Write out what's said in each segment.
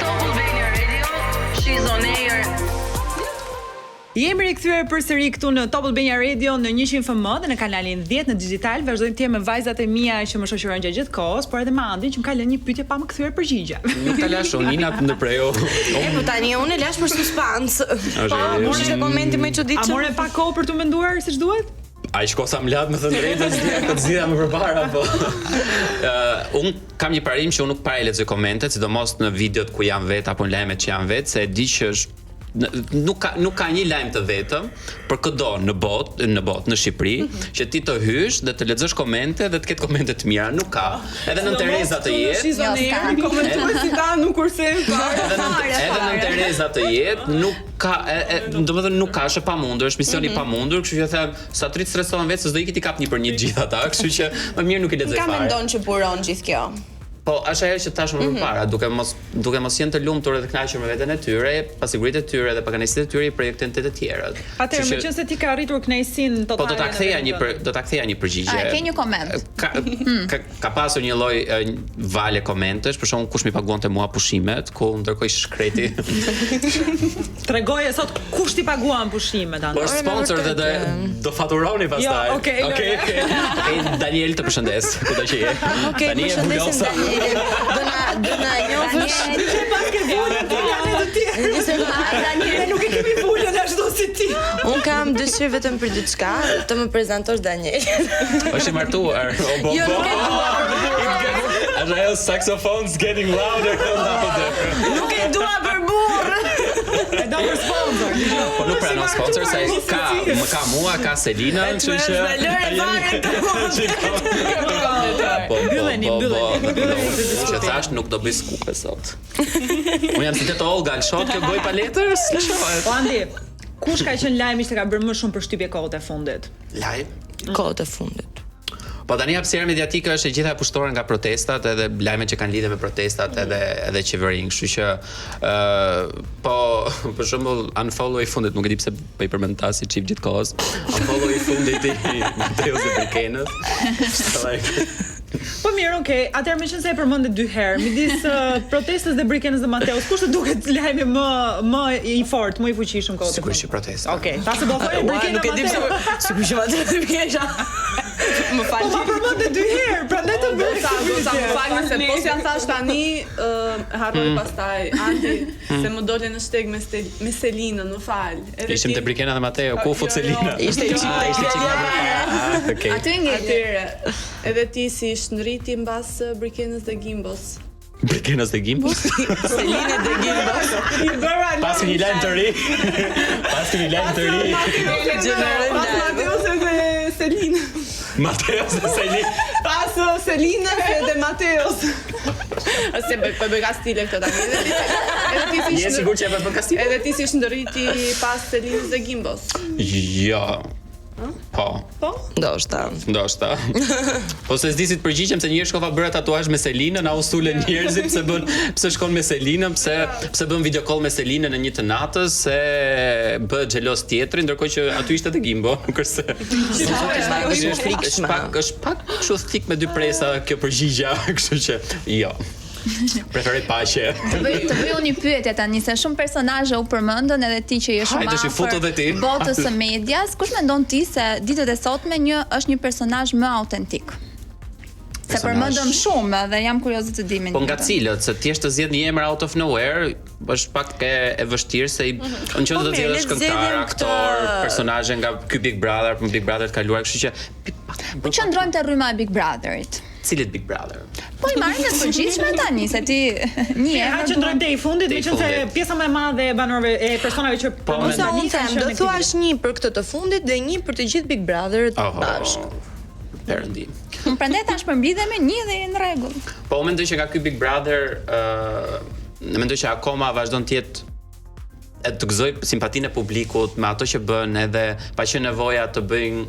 Top Albania Radio, she's on air. Jemi rikthyer përsëri këtu në Top Albania Radio në 100 FM dhe në kanalin 10 në digital. Vazhdojmë të jemi me vajzat e mia që më shoqërojnë gjatë gjithë kohës, por edhe me Andin që më ka lënë një pyetje pa më kthyer përgjigje. Nuk ta lash Nina të ndërprejo. Po tani unë e lash për suspans. Po, morë ishte momenti më i çuditshëm. A morë pa kohë për të menduar siç duhet? Ai shko sa mlat më thënë drejtën, të zgjidha më përpara po. Un kam një parim që unë nuk para lexoj komentet, sidomos në videot ku janë vet apo në lajmet që janë vet, se e di që është nuk ka një lajm të vetëm për këdo në botë në Shqipëri që ti të hysh dhe të lexosh komente dhe të ketë komente të mira, nuk ka. Edhe në Tereza të jetë, komentuesi ta nuk kursen fare. Edhe në Tereza të jetë, nuk ka, domethënë nuk ka, është e pamundur, është misioni i pamundur, kështu që them, sa të stresohen vetë se s'do ikë ti kap një për një gjithë ata, kështu që më mirë nuk i lexoj fare. Ka mendon që buron gjithë kjo. Po, është ajo që tash më përpara, duke mos qenë të lumtur dhe të kënaqur me veten e tyre, pasiguritë e tyre dhe paganësitë e tyre i projektojnë të tjerët. Atëherë, meqense ti ka arritur kënaqësinë totale. Po do ta ktheja një përgjigje. A ke një koment? Ka pasur një lloj vale komentesh, për shembull kush mi paguante mua pushimet, ku ndërkohë shkreti. Tregoje sot kush ti paguan pushimet anë. Po sponsor dhe do faturoni pastaj. Okej. Daniel të përshëndes, kudo që je. Tani e bulosa. Do na njofësh. Daniel nuk e kemi vulën ashtu si ti. Un kam dëshirë vetëm për diçka, të më prezantosh Daniel. Është i martuar. Jo, nuk e dua. Ajo saxophone's getting louder. Nuk e dua për burr. E do për sponsor. Po nuk pranon sponsor se ka mua, ka Selina, kështu që që thash nuk do bëj skupe sot. Unë jam si të Olga, shot kjo goj pa letër, s'lëshohet. Po Andi, kush ka qenë lajmi që ka bërë më shumë përshtypje kohët e fundit? Lajm? Kohët e fundit. Po tani hapësira mediatike është e gjitha e pushtuar nga protestat edhe lajmet që kanë lidhje me protestat edhe qeverinë, kështu që po për shembull unfollow i fundit, nuk e di pse po i përmend tasi çif gjithkohës. Unfollow i fundit i Mateos dhe Brikenës. Po mirë, okay. Atëherë meqense e përmendë 2 herë, midis protestës dhe Brikenës dhe Mateos, kush të duket lajmi më i fortë, më i fuqishëm kohët? Sigurisht protesta. Okej, pastaj do thojë Brikena Nuk e di pse. Sigurisht Mateos Brikena. Më fal. Po përmendë 2 herë, prandaj të bëj. Sa më falni se po s'jan thash tani, harroj pastaj Andi se më dole në shteg me Selinën, më fal. Ishim te Brikena dhe Mateo, ku fut Selina? Ishte çika. Okej. Atyre, edhe ti si shndriti mbas Brikenës dhe Gimbos. Brikenës dhe Gimbos? Selina dhe Gimbos. Pasi një lajm të ri. Mateos dhe Selina. Mateos dhe Selina. Pas Selinës dhe Mateos. Se po bëj kastile këtë tani. Edhe ti si Je sigurt që e bën kastile? Edhe ti si shndriti pas Selinës dhe Gimbos. Jo. Po. Ndoshta. Po se s'di si të përgjigjem se një herë shkova bëra tatuazh me Selinën, au sulën njerëzit pse shkon me Selinën, pse bën video call me Selinën në një të natës, se bëhet xhelos tjetri, ndërkohë që aty ishte edhe Gimbo, kurse është pak kështu thik me 2 presa kjo përgjigja, kështu që jo. Preferoj paqe. Të bëj unë një pyetje tani, se shumë personazhe u përmendën edhe ti që je shumë afër botës së medias, kush mendon ti se ditët e sotme është një personazh më autentik? Se përmendëm shumë dhe jam kurioze të di mendjen. Po nga cilët, se ti është të zgjedh një emër out of nowhere, është pak e vështirë se unë që do të zgjedhësh këngëtar, aktor, personazhe nga ky Big Brother, për Big Brother të kaluar, kështu që Po qëndrojmë te rryma e Big Brotherit. Cilit Big Brother? Po i marrim të përgjithshme tani, se ti një Ha qëndrojmë deri fundit, meqense pjesa më e madhe e banorëve e personave që Sa unë them, do thuash një për këtë të fundit dhe një për të gjithë Big Brotherët bashkë. Perëndim. Unë prandaj tash përmbledhem me një dhe në rregull. Po unë mendoj që nga ky Big Brother, mendoj që akoma vazhdon të jetë të gëzoj simpatinë e publikut me ato që bën, edhe pa që nevoja të bëjnë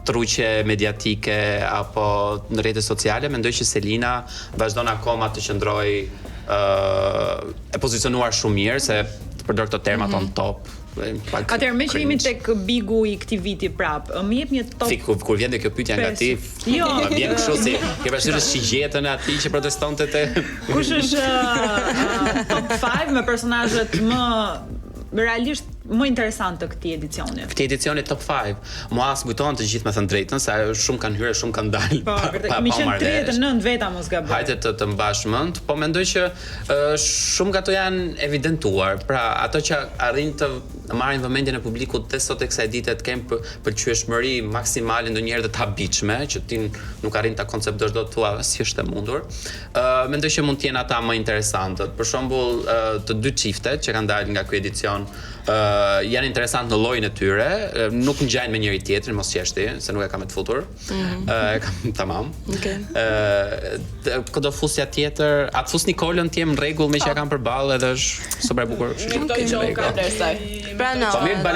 truqe mediatike apo në rrjetet sociale, mendoj që Selina vazhdon akoma të qëndrojë e pozicionuar shumë mirë, se të përdor këto terma on top. Atëherë me që jemi tek bigu I këtij viti prap, më jep një top. Kur vjen kjo pyetje nga ti, jo, vjen kështu si ke parasysh shigjetën e atij që protestonte te. Kush është top 5 me personazhet realisht më interesant të këtij edicioni. Këtij edicioni top 5. Mua s'kujtohen të gjithë me thënë drejtën, se shumë kanë hyrë, shumë kanë dalë. Po, kemi qenë 39 veta mos gaboj. Hajde të mbash mend, po mendoj që shumë nga ato janë evidentuar. Pra, ato që arrin të marrin vëmendjen e publikut dhe sot e kësaj dite të kemë pëlqyeshmëri maksimale ndonjëherë të habitshme, që ti nuk arrin ta konceptosh dot thua si është e mundur. Mendoj që mund të jenë ata më interesantët. Për shembull, të dy çiftet që kanë dalë nga ky edicion janë interesant në llojin e tyre, nuk ngjajnë me njëri tjetrin, mos qeshti, se nuk e kam të futur. E kam tamam. Okej. Këdo fusja tjetër, atë fus Nikolën ti në rregull me që e kam përballë edhe është super e bukur. Këto gjoka ndërsaj. Pra no. Po mirë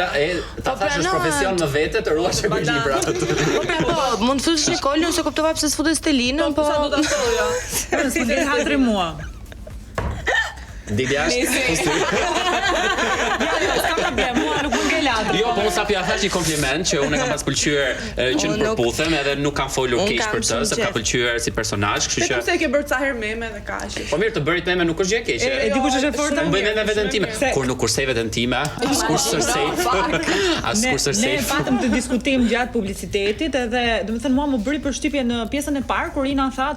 ta thash është profesion më vete të ruash ekuilibra. Po, mund të thosh Nikolën se kuptova pse s'futet Stelinën, po Sa do ta thoja. Si dhe hatri mua. Dilja është. S'ka problem, mua nuk më ngelat. Jo, po unë sa pja thash një kompliment që unë e kam pas pëlqyer që në përputhem edhe nuk kam folur keq për të, se ka pëlqyer si personazh, kështu që. Pse ke bërë ca herë meme dhe kaq. Po mirë, të bërit meme nuk është gjë e keqe. E di kush është e fortë? Unë bëj meme veten time. Kur nuk kursej veten time, as kursoj safe. As kursoj Ne safe. patëm të diskutim gjatë publicitetit edhe domethënë mua më bëri përshtypje në pjesën e parë kur Ina tha,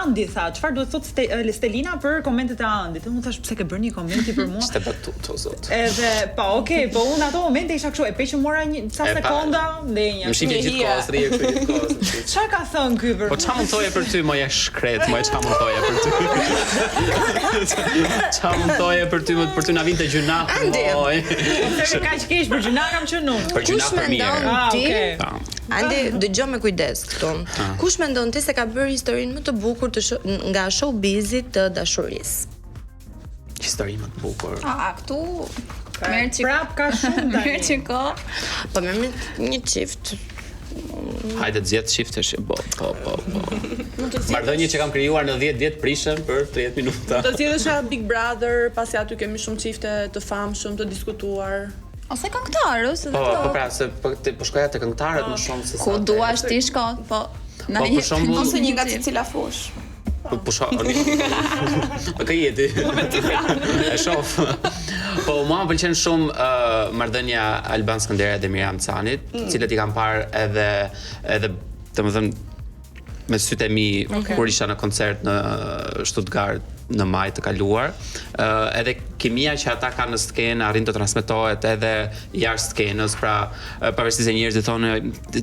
Andi tha, çfarë duhet thotë Stelina për komentet e Andit. Unë thash pse ke bërë një komenti për mua? Ishte batut o zot. Edhe po, okay, po unë ato momente isha kështu, e pe që mora një sa sekonda ndenja. Më shihje gjithkohës, rri kështu gjithkohës. Çfarë ka thënë ky për? Po çfarë mund thoje për ty, moja shkret, moja çfarë mund thoje për ty? Çfarë mund thoje për ty na vinte gjuna? Moj. Se kaq keq për gjuna kam qenë unë. Për gjuna për mirë. Ah, ti? okay. Andi, dëgjoj me kujdes këtu. Kush mendon ti se ka bërë historinë më të bukur nga showbizit të dashurisë? Histori më të bukur. Këtu merr çik. Prap ka shumë tani. Merr çiko. Po me një çift. Hajde të zgjedh shiftesh. Po. Marrëdhënie që kam krijuar në 10 ditë prishën për 30 minuta. Do zgjedhësha Big Brother, pasi aty kemi shumë çifte të famshëm të diskutuar. Ose këngëtarës, edhe Po këto. pra, se po shkoja te këngëtarët më shumë se sa. Ku duash ti shko, po. Na Po, për shembull- ose një nga secila fush. Po shoh. Po ka jeti. E shoh. Po mua më pëlqen shumë marrëdhënia Alban Skënderaj dhe Miriam Canit, të cilët i kam parë edhe domethënë me sytë e mi kur isha në koncert në Stuttgart në maj të kaluar, edhe kimia që ata kanë në skenë arrin të transmetohet edhe jashtë skenës, pra pavarësisht se njerëzit thonë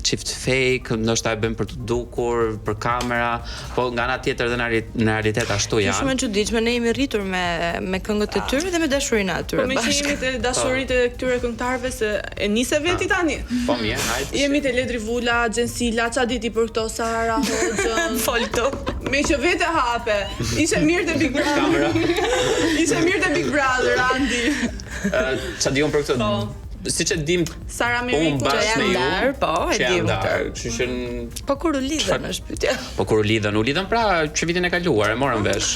çift fake, ndoshta e bëjmë për të dukur, për kamera, po nga ana tjetër dhe në realitet ashtu janë. Shumë e çuditshme, ne jemi rritur me këngët e tyre dhe me dashurinë e Po tyre me që bashkë. jemi të dashuritë e këtyre këngëtarëve se e nise veti tani. Po mirë, hajde. Jemi te Ledri Vula, Gjensila, qa diti për këto Sara Hoxhën. Folto. Me që vete hape. Ishe mirë te Big Brother. Ishe mirë te Big Brother, Andi. Ça diun për këtë? Siç e dim Sara unë Meriku. bashkë me ju. ndar, po, e që janë dim ndar, këtë. kështu që Po kur u lidhen është pyetja. po kur u lidhen pra që vitin e kaluar, e morën vesh.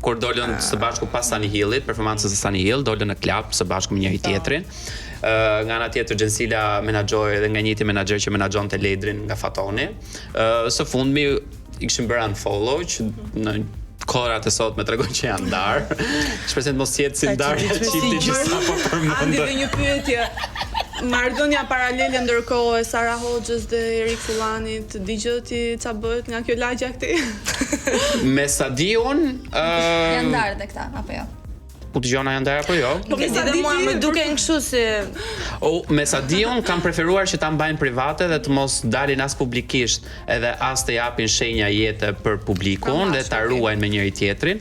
Kur dolën së bashku pas Sunny Hillit, performancës së Sunny Hill, dolën në klub së bashku me njëri tjetrin. Nga ana tjetër Gjensila menaxhoi dhe nga njëti menaxher që menaxhonte Ledrin nga Fatoni. Së fundmi i kishin bërë unfollow që në kohërat e sotme tregon që janë ndar. Shpresoj të mos jetë si ndarja e çiftit që sapo Andi përmendëm. dhe një pyetje. Marrëdhënia paralele ndërkohë e Sara Hoxhës dhe Erik Fullanit, digjë ti ça bëhet nga kjo lagja këtej? Me sa di unë, Janë ndarë dhe këta, apo jo? u dëgjona janë ndar apo jo? Po me sa Dhe di mua më ti, duken kështu si Me sa di unë kam preferuar që ta mbajnë private dhe të mos dalin as publikisht edhe as të japin shenja jete për publikun dhe ta ruajnë me njëri tjetrin.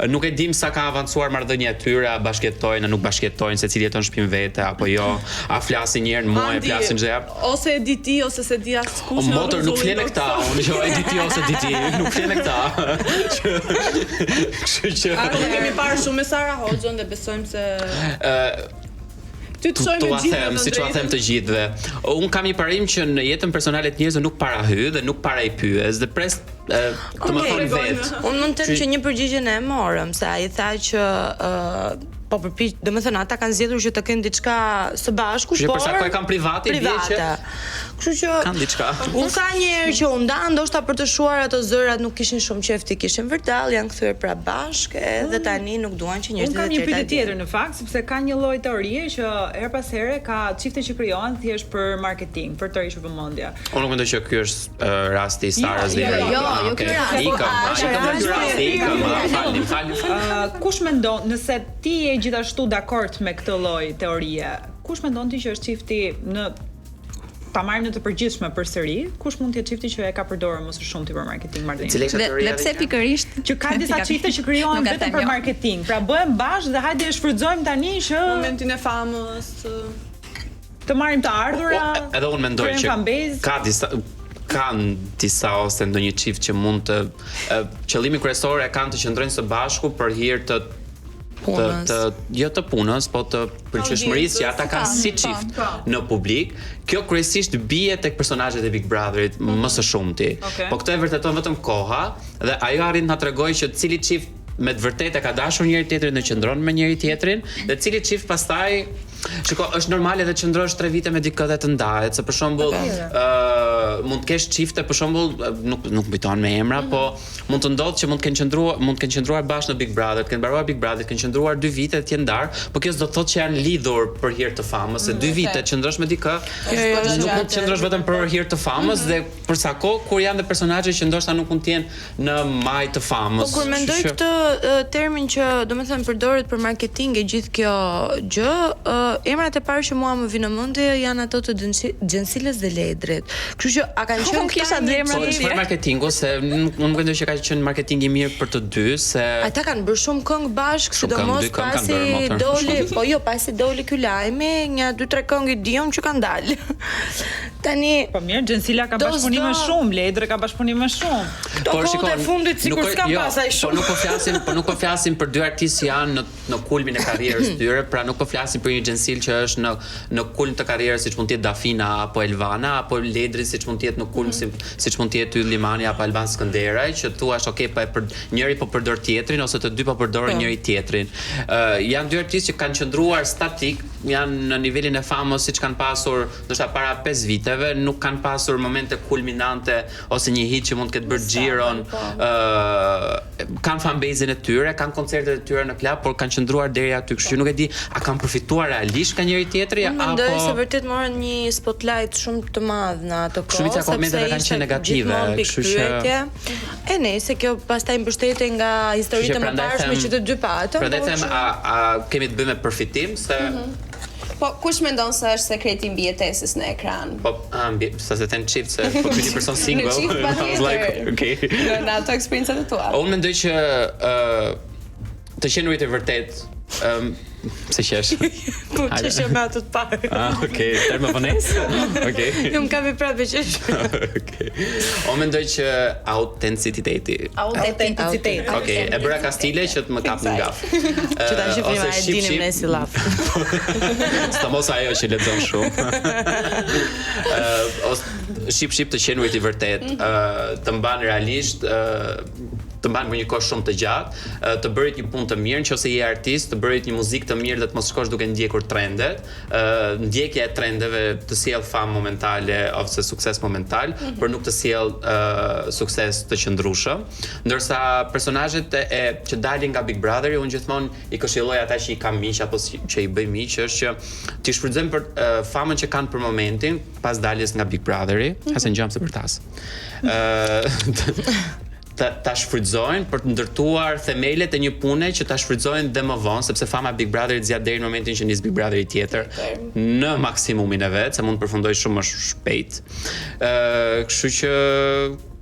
Nuk e dim sa ka avancuar marrëdhënia e tyre, a bashkëtojnë, a nuk bashkëtojnë, secili jeton në shtëpinë vete apo jo, a flasin një herë në muaj, Andi, flasin çdo javë. ose e di ti ose se di as O kush. motor nuk flen e këta, unë jo e di ti ose di ti, nuk flen e këta. Kështu që Ne kemi parë shumë me Sara Hoxhën dhe besojmë se ty të Tu shojmë a gjithë them, me të siç ua them drejtën. të gjithëve. Un kam një parim që në jetën personale të njerëzve nuk para hy dhe nuk para i pyes dhe pres të më thonë vet. Unë mund të them që një përgjigje ne e morëm, se ai tha që po përpiq, domethënë ata kanë zgjedhur që të kenë diçka së bashku, por për sa kohë kanë private, i vjen që kështu që kanë diçka. Unë ka një herë që u ndan, ndoshta për të shuar ato zërat nuk kishin shumë qefti, kishin vërdall, janë kthyer pra bashkë edhe tani nuk duan që njerëzit të tjerë. Unë kam një pyetje tjetër në fakt, sepse ka një lloj teorie që her pas here ka çifte që krijohen thjesht për marketing, për të rishur vëmendje. Unë nuk mendoj që ky është rasti i Sarës dhe Jo, ky rasti. Kush mendon, nëse ti je gjithashtu dakord me këtë lloj teorie, kush mendon ti që është çifti në ta marrim në të përgjithshme përsëri, kush mund të jetë çifti që e ka përdorur më së shumti për marketing marrëdhënie? Dhe pse pikërisht që ka disa çifte që krijohen vetëm për marketing. Pra bëhen bashkë dhe hajde e shfrytëzojmë tani që momentin e famës të marrim të ardhura. Edhe unë mendoj që kanë disa ose ndonjë çift që mund të qëllimi kryesor e kanë të qëndrojnë së bashku për hir të jo të punës, po të pëlqyeshmërisë që ata kanë si çift në publik. Kjo kryesisht bie tek personazhet e Big Brotherit më së shumti. Po këtë e vërteton vetëm koha dhe ajo arrin ta tregojë që cili çift me të vërtetë ka dashur njëri tjetrin dhe qëndron me njëri tjetrin dhe cili çift pastaj është normale të qëndrosh 3 vite me dikë dhe të ndahet, se për shembull mund të kesh çifte për shembull nuk kujtohen me emra, po mund të ndodhë që mund të kenë qëndruar bashkë në Big Brother, të kenë mbaruar Big Brother, të kenë qëndruar 2 vite të jenë ndar, po kjo s'do të thotë që janë lidhur për hir të famës, se 2 vite qëndrosh me dikë, nuk mund të qëndrosh vetëm për hir të famës dhe për sa kohë kur janë dhe personazhe që ndoshta nuk mund të jenë në maj të famës. Po kur mendoj këtë termin që domethënë përdoret për marketing e gjithë kjo gjë, emrat e parë që mua më vinë në mendje janë ato të Gjensiles dhe Ledrit. Kështu që a kanë qenë kisha emra të tjerë marketingu, se nuk mendoj që ka qenë marketing i mirë për të dy, se ata kanë bërë shumë këngë bashkë, sidomos pasi doli ky lajmi, një 2-3 këngë diun që kanë dalë. Tani po mirë, Gjensila ka bashkëpunim më shumë, Ledri ka bashkëpunim më shumë. Por shikoj, fundit sikur s'ka pas ai shumë. Po nuk po flasim për dy artistë që janë në kulmin e karrierës tyre, pra nuk po flasim për një Gjensil që është në kulm të karrierës siç mund të jetë Dafina apo Elvana, apo Ledri siç mund të jetë në kulm siç mund të jetë Yll Limani apo Alban Skënderaj, që thua njëri po përdor tjetrin ose të dy po përdorin njëri tjetrin. Janë dy artistë që kanë qëndruar statik, janë në nivelin e famës siç kanë pasur ndoshta para 5 viteve, nuk kanë pasur momente kulminante ose një hit që mund të ketë bërë xhiron. Kanë fanbase-in e tyre, kanë koncertet e tyre në klub, por kanë qëndruar deri aty. Kështu që nuk e di, a kanë përfituar realisht ka njëri tjetri apo mendoj se vërtet morën një spotlight shumë të madh në ato kohë. Shumica e komenteve kanë qenë negative, kështu që se kjo pastaj mbështetje nga historitë e mëparshme që të dy patëm. Prandaj them a kemi të bëjmë me përfitim se Po, kush mendon se është sekreti mbi jetesës në ekran? Po, sa se ten çift se po ky person single. Në ato eksperiencat e tua. Unë mendoj që të qenurit e vërtet se qesh. Po çesh me ato të parë. Okej, termë vonesë. Okej. Ju më kapi prapë qesh. Okej. Unë mendoj që autenticiteti. Okej, e bëra kastile që të më kapni gaf. Që ta shihim ai dinim ne si llaf. Stamos ajo që lexon shumë. Ship të qenurit i vërtet, të mban realisht, të mban për një kohë shumë të gjatë, të bërit një punë të mirë, nëse je artist, të bërit një muzikë të mirë dhe të mos shkosh duke ndjekur trendet. Ndjekja e trendeve të sjell famë momentale ose sukses momental, por nuk të sjell sukses të qëndrueshëm. Ndërsa personazhet që dalin nga Big Brotheri, unë gjithmonë i këshilloj ata që i kam miq apo që i bëj miq, është që ti shfrytëzojmë për famën që kanë për momentin pas daljes nga Big Brotheri, asë ngjam se për tas. Ta shfrytëzojnë për të ndërtuar themelet e një pune që ta shfrytëzojnë dhe më vonë, sepse fama Big Brotherit zgjat deri në momentin që nis Big Brotheri tjetër në maksimumin e vet, se mund të përfundojë shumë më shpejt. Kështu që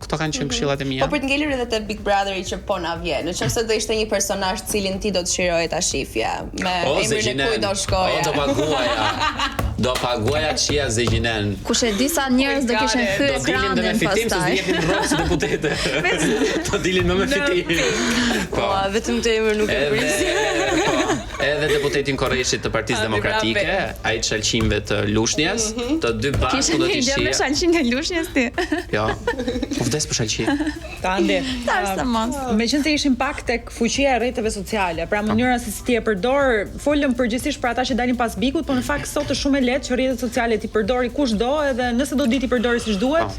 këto kanë qenë këshillat e mia. Po për të ngelur edhe te Big Brotheri që po na vjen. Nëse do ishte një personazh cilin ti do të shiroje ta shifje, me emrin e kujt do shkoje. Do paguaja çia Zegjinen. Kush e di sa njerëz do kishin thyer ekranin pastaj. Do dilin me fitim se deputete. Do dilin me fitim. Po, vetëm të emër nuk e prisi. edhe deputetin Korreshit të Partisë Demokratike, ai shalqimve të Lushnjës, të dy bashkë do të shihja. Kishe një shalqim nga Lushnjës ti? Jo. Po vdes për shalqim. Tandi. Meqense ishim pak tek fuqia e rrjeteve sociale, pra mënyra se si ti e përdor, folëm përgjithsisht për ata që dalin pas bikut, por në fakt sot është shumë e lehtë që rrjetet sociale ti përdori kushdo, edhe nëse do di ti përdori siç duhet,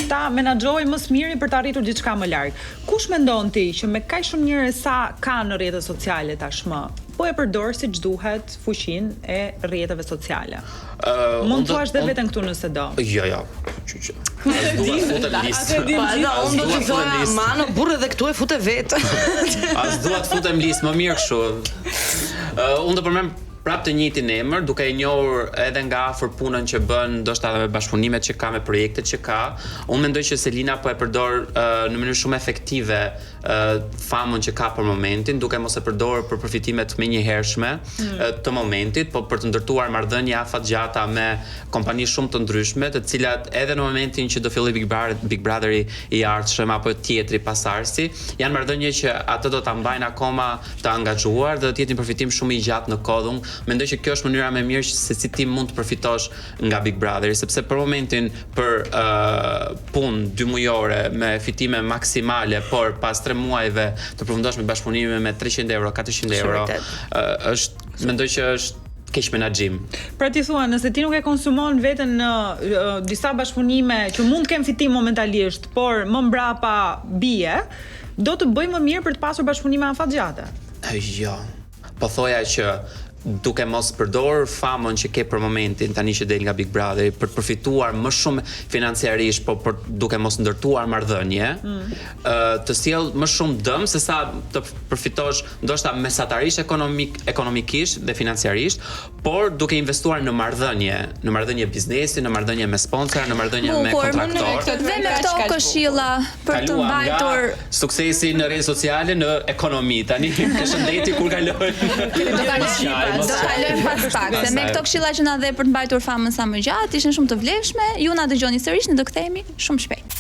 ta menaxhoj më së miri për të arritur diçka më larg. Kush mendon ti që me kaq shumë njerëz sa ka në rrjetet sociale tashmë, po e përdor siç duhet fuqinë e rrjeteve sociale? Mund të thuash dhe veten këtu nëse do. Jo. As dua të futem listë. Unë do të thoja, mano, burrë dhe këtu e fute vetë. As dua të futem listë, më mirë kështu. Unë do përmend prap të njëjtin emër, duke e njohur edhe nga afër punën që bën, ndoshta edhe me bashkëpunimet që ka, me projektet që ka. Unë mendoj që Selina po e përdor në mënyrë shumë efektive famën që ka për momentin, duke mos e përdorur për përfitimet menjëhershme të momentit, po për të ndërtuar marrëdhënie afatgjata me kompani shumë të ndryshme, të cilat edhe në momentin që do filloj Big Brotheri i ardhshëm apo tjetri pasardhësi, janë marrëdhënie që atë do ta mbajnë akoma të angazhuar dhe do të jetë një përfitim shumë i gjatë në kohë. Mendoj që kjo është mënyra më e mirë se si ti mund të përfitosh nga Big Brotheri, sepse për momentin për punë 2 mujore me fitime maksimale, por pas 3 muajve të përfundosh me bashkëpunime me 300 euro, 400 euro, mendoj që është keq menaxhim. Pra ti thua, nëse ti nuk e konsumon veten në disa bashkëpunime që mund të kenë fitim momentalisht, por më mbrapa bie, do të bëj më mirë për të pasur bashkëpunime afatgjate. Jo. Po thoja që duke mos përdor famën që ke për momentin tani që del nga Big Brother për të përfituar më shumë financiarisht, po për duke mos ndërtuar marrëdhënie, të sjell më shumë dëm se sa të përfitosh ndoshta mesatarisht ekonomikisht dhe financiarisht, por duke investuar në marrëdhënie biznesi, në marrëdhënie me sponsor, në marrëdhënie me kontraktor. Dhe me këto këshilla për të mbajtur suksesi në rrjetet sociale në ekonomi. Tani shëndeti kur kaloj. Do kalojmë pas pak, se me këto këshilla që na dhe për të mbajtur famën sa më gjatë, ishin shumë të vlefshme. Ju na dëgjoni sërish, ne do kthehemi shumë shpejt.